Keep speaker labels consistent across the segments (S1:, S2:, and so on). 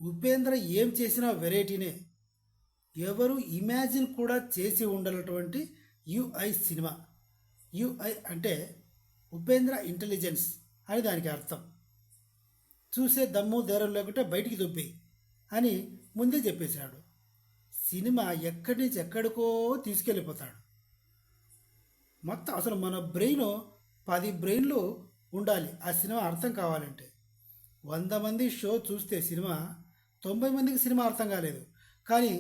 S1: ఉపేంద్ర ఏం చేసినా వెరైటీనే. ఎవరు ఇమాజిన్ కూడా చేసి ఉండనటువంటి యుఐ సినిమా. యుఐ అంటే ఉపేంద్ర ఇంటెలిజెన్స్ అని దానికి అర్థం. చూసే దమ్ము ధైర్యం లేకుంటే బయటికి దొబ్బేయి అని ముందే చెప్పేశాడు. సినిమా ఎక్కడి నుంచి ఎక్కడికో తీసుకెళ్ళిపోతాడు. మొత్తం అసలు మన బ్రెయిన్ 10 బ్రెయిన్లు ఉండాలి ఆ సినిమా అర్థం కావాలంటే. 100 మంది షో చూస్తే సినిమా 90 మందికి సినిమా అర్థం కాలేదు, కానీ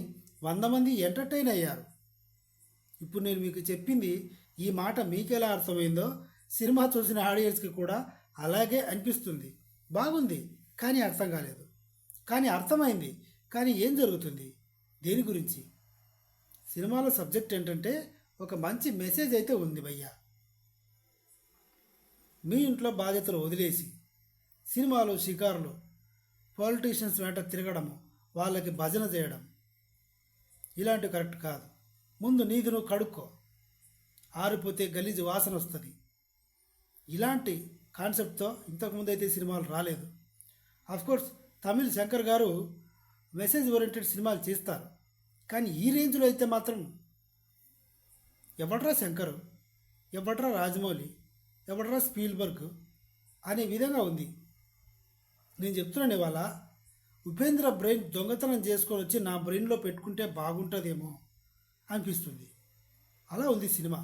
S1: 100 మంది ఎంటర్టైన్ అయ్యారు. ఇప్పుడు నేను మీకు చెప్పింది ఈ మాట మీకెలా అర్థమైందో సినిమా చూసిన ఆడియన్స్కి కూడా అలాగే అనిపిస్తుంది. బాగుంది కానీ అర్థం కాలేదు, కానీ అర్థమైంది. కానీ ఏం జరుగుతుంది, దేని గురించి? సినిమాలో సబ్జెక్ట్ ఏంటంటే ఒక మంచి మెసేజ్ అయితే ఉంది భయ్యా. మీ ఇంట్లో బాధ్యతలు వదిలేసి సినిమాలు, షికారులు, పొలిటీషియన్స్ వెంట తిరగడము, వాళ్ళకి భజన చేయడం ఇలాంటివి కరెక్ట్ కాదు. ముందు నీది నువ్వు కడుక్కో, ఆరిపోతే గలీజు వాసన వస్తుంది. ఇలాంటి కాన్సెప్ట్తో ఇంతకుముందు అయితే సినిమాలు రాలేదు. కోర్స్ తమిళ్ శంకర్ గారు మెసేజ్ ఓరియంటెడ్ సినిమాలు చేస్తారు, కానీ ఈ రేంజ్లో అయితే మాత్రం ఎవడ్రా శంకర్, ఎవడ్రా రాజమౌళి, ఎవడ్రా స్పీల్బర్గ్ అనే విధంగా ఉంది. నేను చెప్తున్నాను ఇవాళ ఉపేంద్ర బ్రెయిన్ దొంగతనం చేసుకొని వచ్చి నా బ్రెయిన్లో పెట్టుకుంటే బాగుంటుందేమో అనిపిస్తుంది. అలా ఉంది సినిమా.